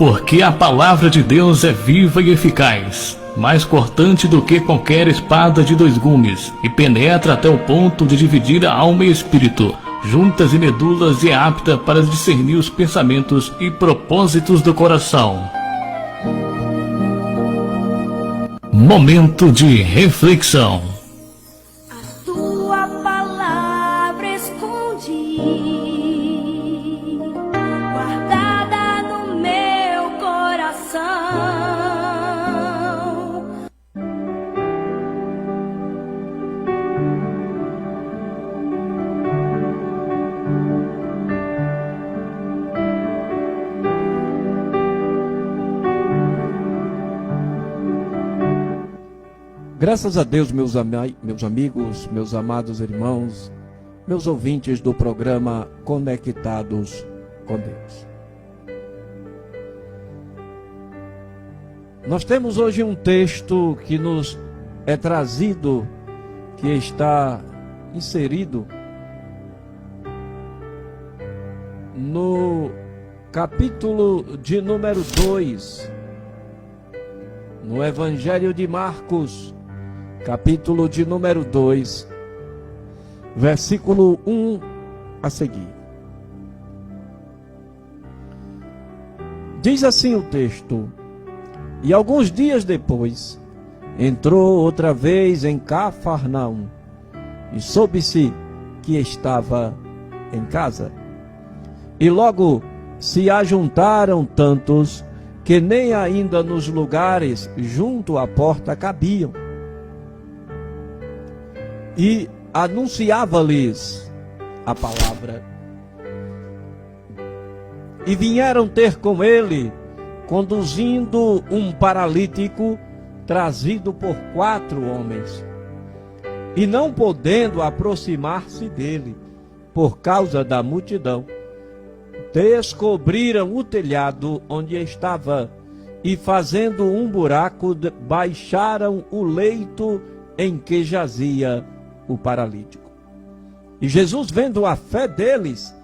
Porque a palavra de Deus é viva e eficaz, mais cortante do que qualquer espada de dois gumes, e penetra até o ponto de dividir a alma e espírito, juntas e medulas, e é apta para discernir os pensamentos e propósitos do coração. Momento de reflexão. A tua palavra escondi, guardada no meu coração. Graças a Deus, meus amigos, meus amados irmãos, meus ouvintes do programa Conectados com Deus. Nós temos hoje um texto que nos é trazido, que está inserido no capítulo de número 2, no Evangelho de Marcos, capítulo de número 2, versículo 1 a seguir. Diz assim o texto: E alguns dias depois, entrou outra vez em Cafarnaum, e soube-se que estava em casa. E logo se ajuntaram tantos, que nem ainda nos lugares junto à porta cabiam. E anunciava-lhes a palavra. E vieram ter com ele, conduzindo um paralítico, trazido por 4 homens. E não podendo aproximar-se dele, por causa da multidão, descobriram o telhado onde estava, e fazendo um buraco, baixaram o leito em que jazia o paralítico. E Jesus, vendo a fé deles,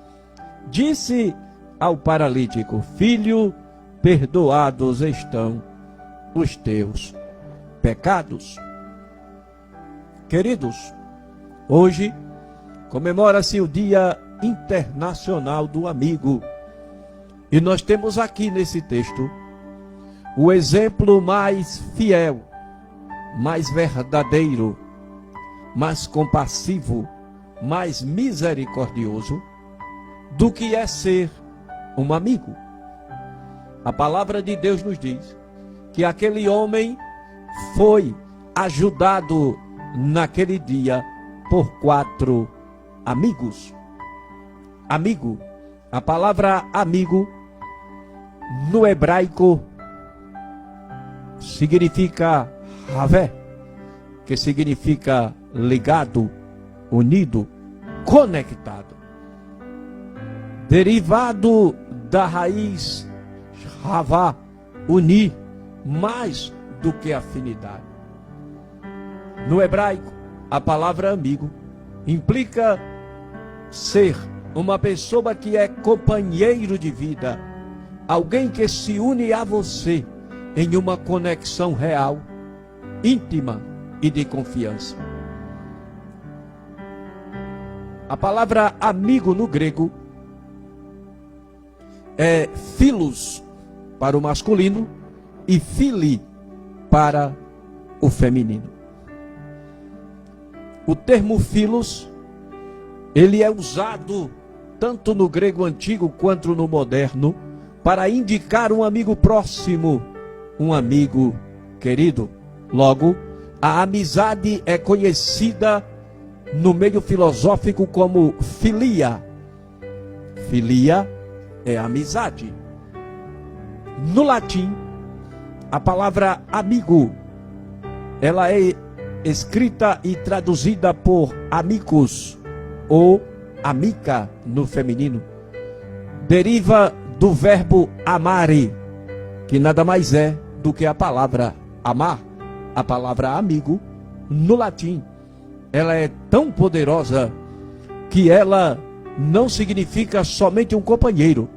disse ao paralítico: Filho, perdoados estão os teus pecados. Queridos, hoje comemora-se o Dia Internacional do Amigo. E nós temos aqui nesse texto o exemplo mais fiel, mais verdadeiro, mais compassivo, mais misericordioso do que é ser um amigo. A palavra de Deus nos diz que aquele homem foi ajudado naquele dia por 4 amigos. Amigo, a palavra amigo no hebraico significa havé, que significa ligado, unido, conectado. Derivado da raiz havá, unir, mais do que afinidade. No hebraico, a palavra amigo implica ser uma pessoa que é companheiro de vida, alguém que se une a você em uma conexão real, íntima e de confiança. A palavra amigo no grego é philos para o masculino e phili para o feminino. O termo philos, ele é usado tanto no grego antigo quanto no moderno para indicar um amigo próximo, um amigo querido. Logo, a amizade é conhecida no meio filosófico como filia. Filia é amizade. No latim, a palavra amigo, ela é escrita e traduzida por amicus ou amica no feminino. Deriva do verbo amare, que nada mais é do que a palavra amar. A palavra amigo, no latim, ela é tão poderosa que ela não significa somente um companheiro.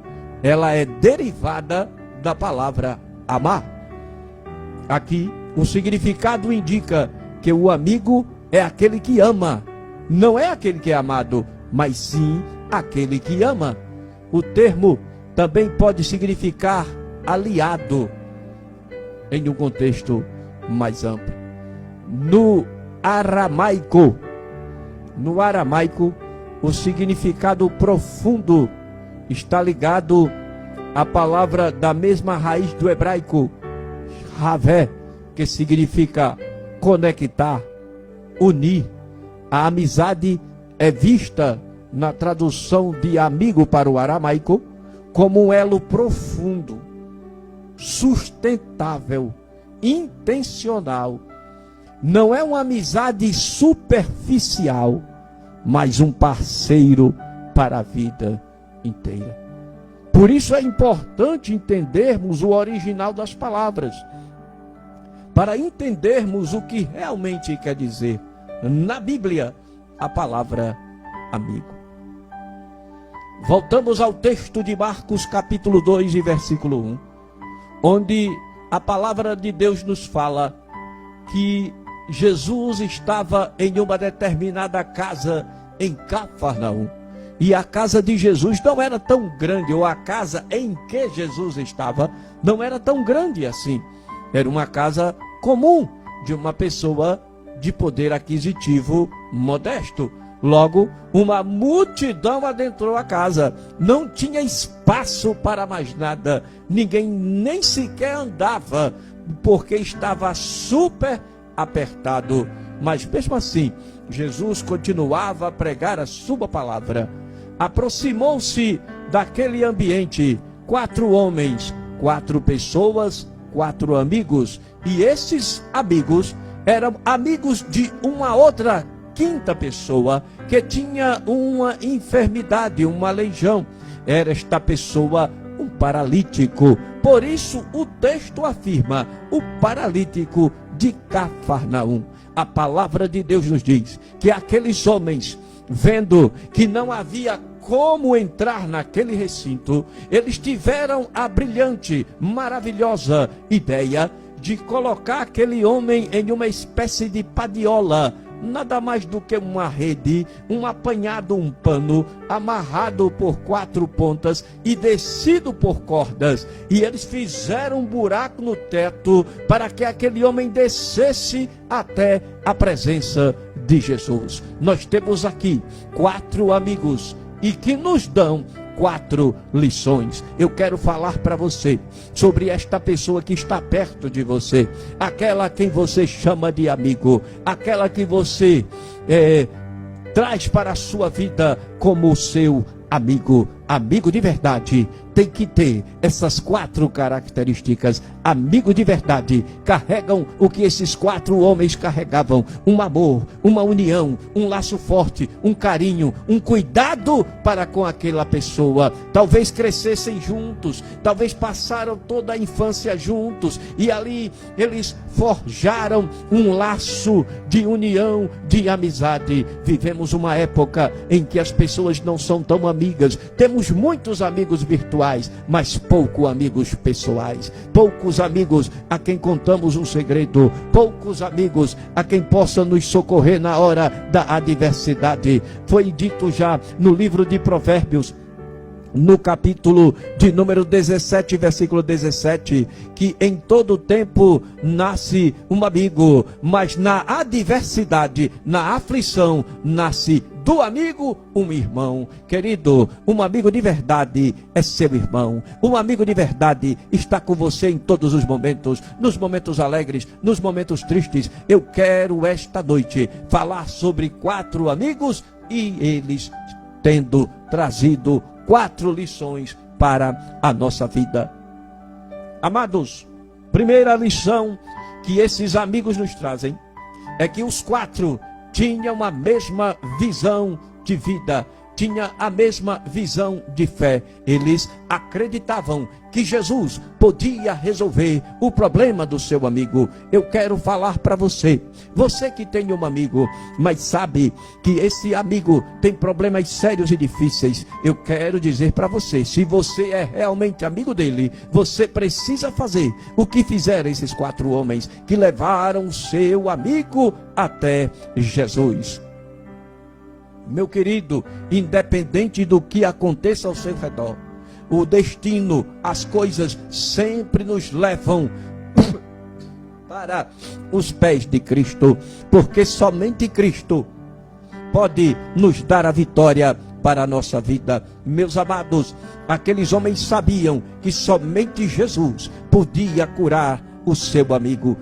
Ela é derivada da palavra amar. Aqui, o significado indica que o amigo é aquele que ama, não é aquele que é amado, mas sim aquele que ama. O termo também pode significar aliado, em um contexto mais amplo. No aramaico, o significado profundo está ligado à palavra da mesma raiz do hebraico, havé, que significa conectar, unir. A amizade é vista na tradução de amigo para o aramaico como um elo profundo, sustentável, intencional. Não é uma amizade superficial, mas um parceiro para a vida inteira. Por isso é importante entendermos o original das palavras, para entendermos o que realmente quer dizer na Bíblia a palavra amigo. Voltamos ao texto de Marcos capítulo 2 e versículo 1, onde a palavra de Deus nos fala que Jesus estava em uma determinada casa em Cafarnaum. E a casa de Jesus não era tão grande, ou a casa em que Jesus estava não era tão grande assim. Era uma casa comum de uma pessoa de poder aquisitivo modesto. Logo, uma multidão adentrou a casa. Não tinha espaço para mais nada. Ninguém nem sequer andava, porque estava super apertado. Mas mesmo assim, Jesus continuava a pregar a sua palavra. Aproximou-se daquele ambiente 4 homens, 4 pessoas, 4 amigos. E esses amigos eram amigos de uma outra 5ª pessoa que tinha uma enfermidade, uma aleijão. Era esta pessoa um paralítico. Por isso o texto afirma o paralítico de Cafarnaum. A palavra de Deus nos diz que aqueles homens, vendo que não havia como entrar naquele recinto, eles tiveram a brilhante, maravilhosa ideia de colocar aquele homem em uma espécie de padiola, nada mais do que uma rede, um apanhado, um pano, amarrado por 4 pontas e descido por cordas. E eles fizeram um buraco no teto para que aquele homem descesse até a presença de Jesus. Nós temos aqui 4 amigos e que nos dão 4 lições. Eu quero falar para você sobre esta pessoa que está perto de você, aquela a quem você chama de amigo, aquela que você traz para a sua vida como seu amigo. Amigo de verdade tem que ter essas 4 características. Amigo de verdade carregam o que esses 4 homens carregavam: um amor, uma união, um laço forte, um carinho, um cuidado para com aquela pessoa. Talvez crescessem juntos, talvez passaram toda a infância juntos, e ali eles forjaram um laço de união, de amizade. Vivemos uma época em que as pessoas não são tão amigas. Temos muitos amigos virtuais, mas poucos amigos pessoais. Poucos amigos a quem contamos um segredo. Poucos amigos a quem possa nos socorrer na hora da adversidade. Foi dito já no livro de Provérbios, no capítulo de número 17, versículo 17, que em todo tempo nasce um amigo, mas na adversidade, na aflição, nasce do amigo um irmão. Querido, um amigo de verdade é seu irmão. Um amigo de verdade está com você em todos os momentos, nos momentos alegres, nos momentos tristes. Eu quero esta noite falar sobre 4 amigos e eles tendo trazido 4 lições para a nossa vida. Amados, primeira lição que esses amigos nos trazem é que os 4 tinham a mesma visão de vida. tinha a mesma visão de fé. Eles acreditavam que Jesus podia resolver o problema do seu amigo. Eu quero falar para você, você que tem um amigo, mas sabe que esse amigo tem problemas sérios e difíceis. Eu quero dizer para você, se você é realmente amigo dele, você precisa fazer o que fizeram esses 4 homens que levaram seu amigo até Jesus. Meu querido, independente do que aconteça ao seu redor, o destino, as coisas sempre nos levam para os pés de Cristo, porque somente Cristo pode nos dar a vitória para a nossa vida. Meus amados, aqueles homens sabiam que somente Jesus podia curar o seu amigo.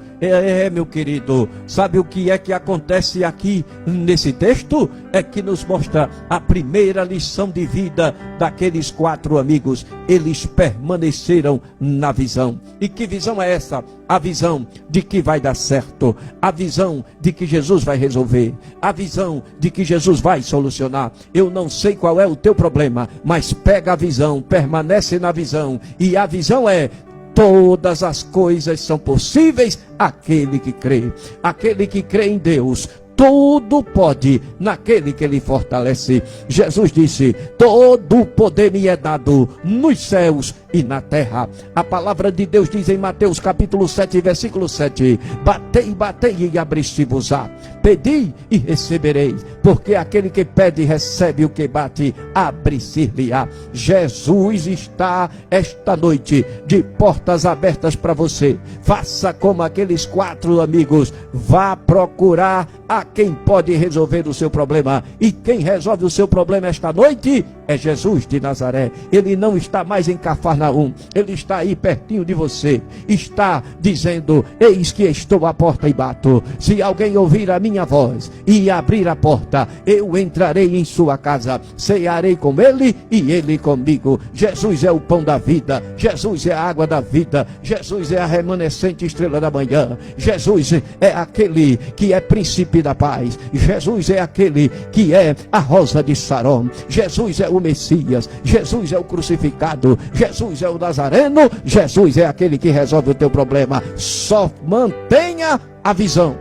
Meu querido, sabe o que é que acontece aqui nesse texto? É que nos mostra a primeira lição de vida daqueles 4 amigos. Eles permaneceram na visão. E que visão é essa? A visão de que vai dar certo, a visão de que Jesus vai resolver, a visão de que Jesus vai solucionar. Eu não sei qual é o teu problema, mas pega a visão, permanece na visão. E a visão é: todas as coisas são possíveis àquele que crê. Aquele que crê em Deus, tudo pode naquele que lhe fortalece. Jesus disse: todo o poder me é dado nos céus e na terra. A palavra de Deus diz em Mateus capítulo 7, versículo 7: batei, batei e abri-se-vos-á. Pedi e recebereis, porque aquele que pede recebe, o que bate abre-se-lhe-á. Jesus está esta noite de portas abertas para você. Faça como aqueles 4 amigos, vá procurar a quem pode resolver o seu problema. E quem resolve o seu problema esta noite é Jesus de Nazaré. Ele não está mais em Cafarnaum, ele está aí pertinho de você. Está dizendo: eis que estou à porta e bato. Se alguém ouvir a minha voz e abrir a porta, eu entrarei em sua casa, cearei com ele e ele comigo. Jesus é o pão da vida, Jesus é a água da vida, Jesus é a remanescente estrela da manhã, Jesus é aquele que é príncipe da paz, Jesus é aquele que é a rosa de Saron, Jesus é o Messias, Jesus é o crucificado, Jesus é o Nazareno, Jesus é aquele que resolve o teu problema. Só mantenha a visão,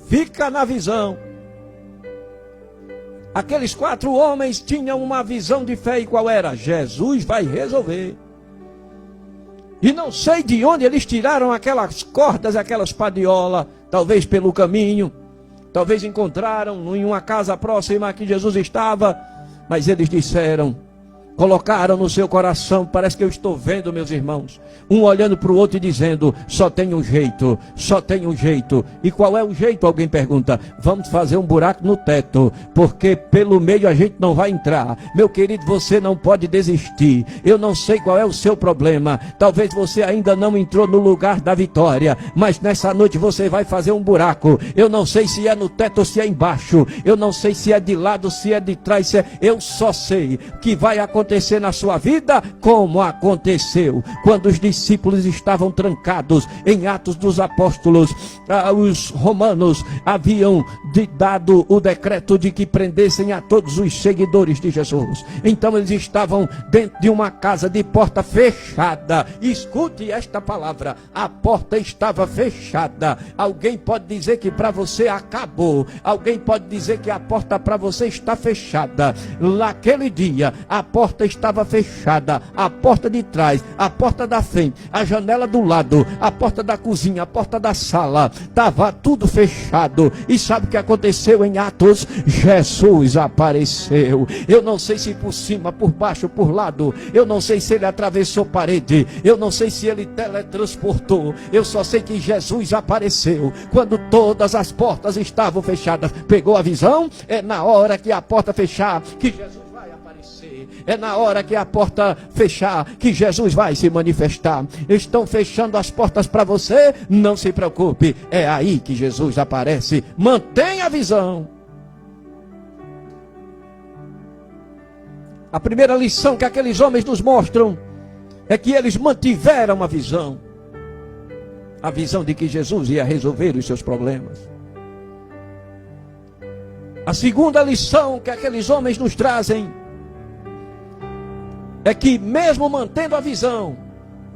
fica na visão. Aqueles 4 homens tinham uma visão de fé, e qual era? Jesus vai resolver. E não sei de onde eles tiraram aquelas cordas, aquelas padiolas, talvez pelo caminho, talvez encontraram em uma casa próxima a que Jesus estava, mas eles disseram, colocaram no seu coração, parece que eu estou vendo, meus irmãos, um olhando para o outro e dizendo: só tem um jeito, só tem um jeito. E qual é o jeito? Alguém pergunta: vamos fazer um buraco no teto, porque pelo meio a gente não vai entrar. Meu querido, você não pode desistir. Eu não sei qual é o seu problema, talvez você ainda não entrou no lugar da vitória, mas nessa noite você vai fazer um buraco. Eu não sei se é no teto ou se é embaixo, eu não sei se é de lado, se é de trás, se é... eu só sei que vai acontecer na sua vida como aconteceu quando os discípulos estavam trancados em Atos dos Apóstolos. Os romanos haviam dado o decreto de que prendessem a todos os seguidores de Jesus. Então eles estavam dentro de uma casa de porta fechada. Escute esta palavra: a porta estava fechada. Alguém pode dizer que para você acabou, alguém pode dizer que a porta para você está fechada. Naquele dia a porta estava fechada, a porta de trás, a porta da frente, a janela do lado, a porta da cozinha, a porta da sala, estava tudo fechado. E sabe o que aconteceu em Atos? Jesus apareceu. Eu não sei se por cima, por baixo, por lado, eu não sei se ele atravessou parede, eu não sei se ele teletransportou, eu só sei que Jesus apareceu quando todas as portas estavam fechadas. Pegou a visão? É na hora que a porta fechar que Jesus vai aparecer. É na hora que a porta fechar que Jesus vai se manifestar. Estão fechando as portas para você? Não se preocupe, é aí que Jesus aparece. Mantenha a visão. A primeira lição que aqueles homens nos mostram é que eles mantiveram a visão de que Jesus ia resolver os seus problemas. A segunda lição que aqueles homens nos trazem é que, mesmo mantendo a visão,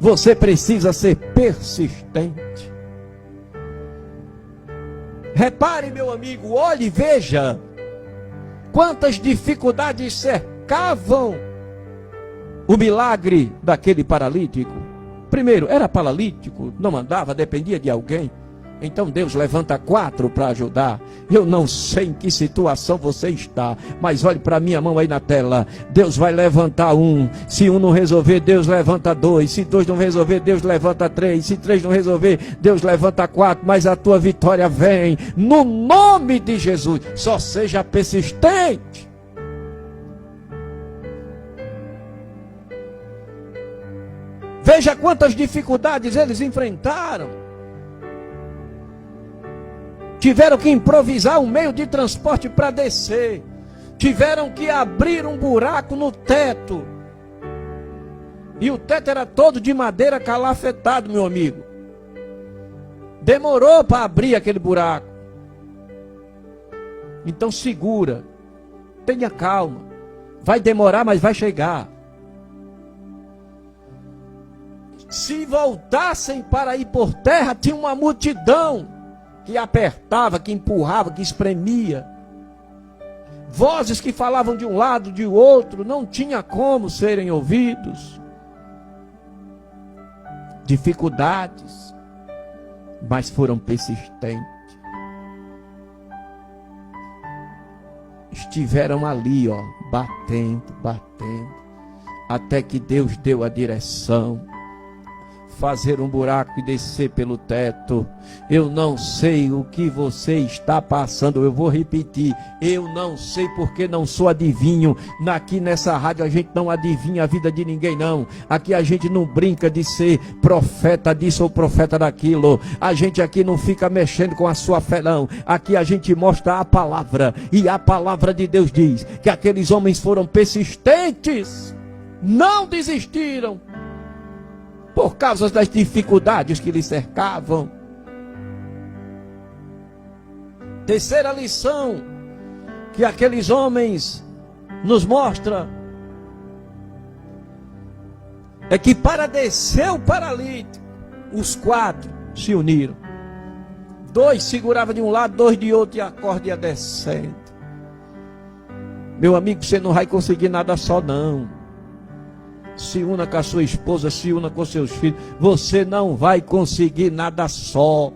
você precisa ser persistente. Repare, meu amigo, olhe e veja quantas dificuldades cercavam o milagre daquele paralítico. Primeiro, era paralítico, não andava, dependia de alguém. Então Deus levanta 4 para ajudar. Eu não sei em que situação você está, mas olhe para a minha mão aí na tela. Deus vai levantar 1. Se 1 não resolver, Deus levanta 2. Se 2 não resolver, Deus levanta 3. Se 3 não resolver, Deus levanta 4. Mas a tua vitória vem no nome de Jesus. Só seja persistente. Veja quantas dificuldades eles enfrentaram. Tiveram que improvisar um meio de transporte para descer. Tiveram que abrir um buraco no teto. E o teto era todo de madeira calafetado, meu amigo. Demorou para abrir aquele buraco. Então segura. Tenha calma. Vai demorar, mas vai chegar. Se voltassem para ir por terra, tinha uma multidão que apertava, que empurrava, que espremia. Vozes que falavam de um lado, de outro, não tinha como serem ouvidos. Dificuldades, mas foram persistentes. Estiveram ali, ó, batendo, até que Deus deu a direção. Fazer um buraco e descer pelo teto. Eu não sei o que você está passando. Eu vou repetir. Eu não sei porque não sou adivinho. Aqui nessa rádio a gente não adivinha a vida de ninguém, não. Aqui a gente não brinca de ser profeta disso ou profeta daquilo. A gente aqui não fica mexendo com a sua fé, não. Aqui a gente mostra a palavra. E a palavra de Deus diz que aqueles homens foram persistentes. Não desistiram. Por causa das dificuldades que lhe cercavam. Terceira lição que aqueles homens nos mostram é que para descer o paralítico, os 4 se uniram. 2 seguravam de um lado, 2 de outro, e a corda ia descendo. Meu amigo, você não vai conseguir nada só, não. Se una com a sua esposa, se una com seus filhos. Você não vai conseguir nada só.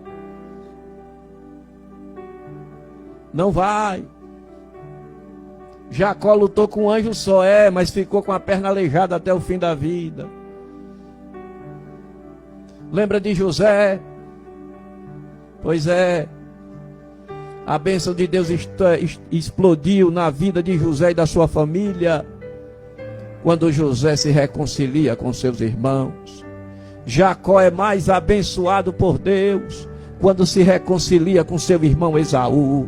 Não vai. Jacó lutou com um anjo só, mas ficou com a perna aleijada até o fim da vida. Lembra de José? Pois é. A bênção de Deus explodiu na vida de José e da sua família. Quando José se reconcilia com seus irmãos. Jacó é mais abençoado por Deus quando se reconcilia com seu irmão Esaú.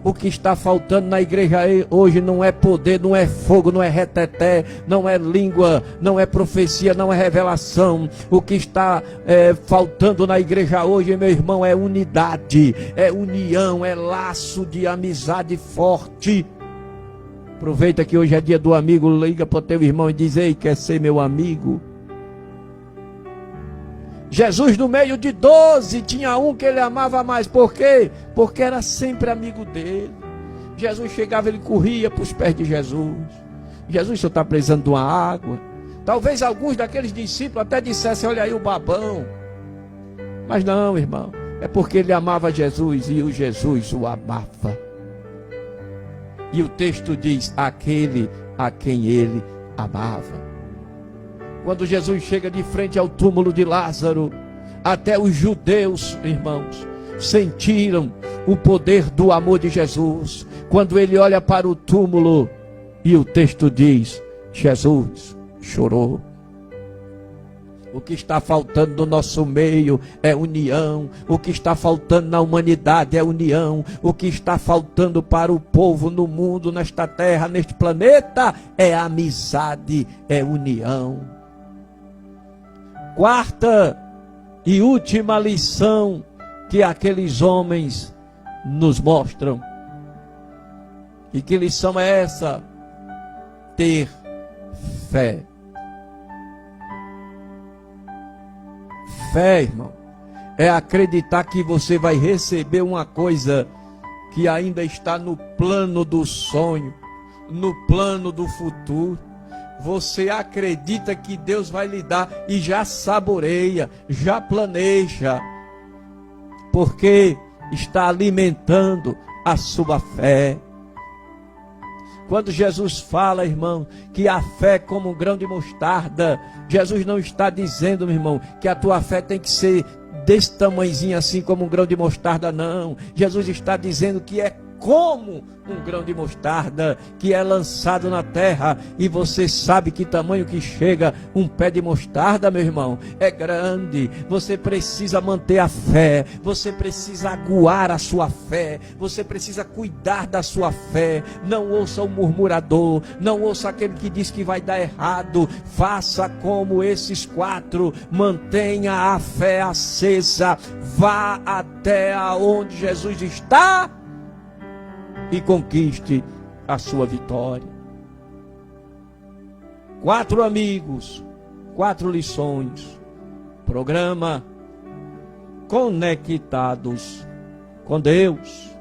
O que está faltando na igreja hoje não é poder, não é fogo, não é reteté, não é língua, não é profecia, não é revelação. O que está faltando na igreja hoje, meu irmão, é unidade, é união, é laço de amizade forte. Aproveita que hoje é dia do amigo, liga para o teu irmão e diz: ei, quer ser meu amigo? Jesus, no meio de 12, tinha um que ele amava mais. Por quê? Porque era sempre amigo dele. Jesus chegava, ele corria para os pés de Jesus. Jesus, o senhor está precisando de uma água? Talvez alguns daqueles discípulos até dissessem: olha aí o babão. Mas não, irmão, é porque ele amava Jesus e o Jesus o amava. E o texto diz: aquele a quem ele amava. Quando Jesus chega de frente ao túmulo de Lázaro, até os judeus, irmãos, sentiram o poder do amor de Jesus. Quando ele olha para o túmulo, e o texto diz: Jesus chorou. O que está faltando no nosso meio é união. O que está faltando na humanidade é união. O que está faltando para o povo no mundo, nesta terra, neste planeta, é amizade, é união. Quarta e última lição que aqueles homens nos mostram E que lição é essa? Ter fé. Fé, irmão, é acreditar que você vai receber uma coisa que ainda está no plano do sonho, no plano do futuro. Você acredita que Deus vai lhe dar e já saboreia, já planeja, porque está alimentando a sua fé. Quando Jesus fala, irmão, que a fé é como um grão de mostarda, Jesus não está dizendo, meu irmão, que a tua fé tem que ser desse tamanhozinho assim como um grão de mostarda, não. Jesus está dizendo que é como um grão de mostarda que é lançado na terra, e você sabe que tamanho que chega um pé de mostarda, meu irmão, é grande. Você precisa manter a fé, você precisa aguar a sua fé, você precisa cuidar da sua fé. Não ouça o murmurador, não ouça aquele que diz que vai dar errado. Faça como esses 4, mantenha a fé acesa, vá até aonde Jesus está e conquiste a sua vitória. 4 amigos, 4 lições. Programa Conectados com Deus.